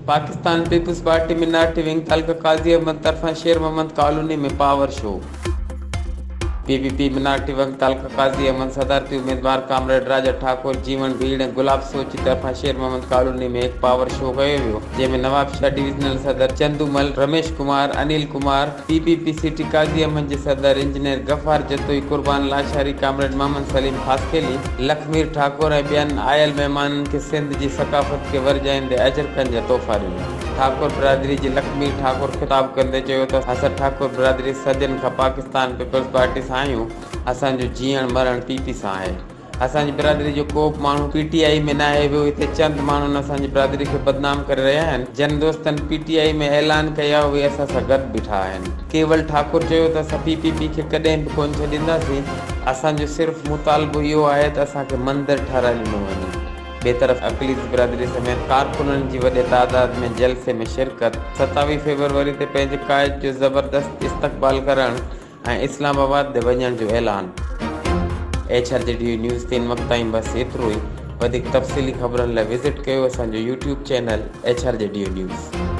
Pakistan people's party minority wing taluka Qazi Ahmed तरफा Sher Muhammad colony में power show. PPP minority wing taluka Qazi Ahmed सदारती उम्मीदवार कामरेड राजा ठाकुर जीवन भीड़ ऐं गुलाब सोची तरफा शेर मोहम्मद कॉलोनी में एक पावर शो कयो वियो, जंहिंमें नवाबशाह डिविजनल सदर चंदूमल, रमेश कुमार, अनिल कुमार, पीपीपी सिटी काजी अहमद जे सदर इंजीनियर गफ़ार जतोई, कुर्बान लाशारी कामरेड मोहम्मद सलीम फासकेली, लखमीर ठाकुर ऐं ॿियनि आयल महिमाननि खे सिंध जी सक़ाफ़त खे वरजाईंदे अजरकनि जा तोहफ़ा ॾिना। ठाकुर बिरादरी जी लखमीर ठाकुर ख़िताब कंदे चयो त असां ठाकुर बिरादरी सदियुनि खां पाकिस्तान पीपल्स पार्टी सां आहियूं। असांजो जीअण मरण पीपी सां आहे। असांजी बिरादरी जो को बि माण्हू पीटीआई में न आहे वियो। हिते चंद माण्हुनि असांजी बिरादरी खे बदनाम करे रहिया आहिनि। जिन दोस्तनि पीटीआई में ऐलान कया उहे असां सां गॾु बीठा आहिनि। केवल ठाकुर चयो त असां पीपीपी खे कॾहिं बि कोन छॾींदासीं। असांजो सिर्फ़ु मुतालबो इहो आहे त असांखे मंदरु ठाराए ॾिनो वञे। ॿिए तरफ़ अक़लीस बिरादरी समेत कारकुननि जी वॾे तादाद में जलसे में शिरकत। 27 फरवरी ते पंहिंजे क़ाइद जो ज़बरदस्त इस्तक़बाल करणु ऐं इस्लामाबाद ते वञण जो ऐलान। HRJDU न्यूज़ 3 वक़्त ताईं बसि एतिरो ई। वधीक तफ़सीली ख़बरनि लाइ विज़िट कयो असांजो YouTube चैनल HRJDU न्यूज़।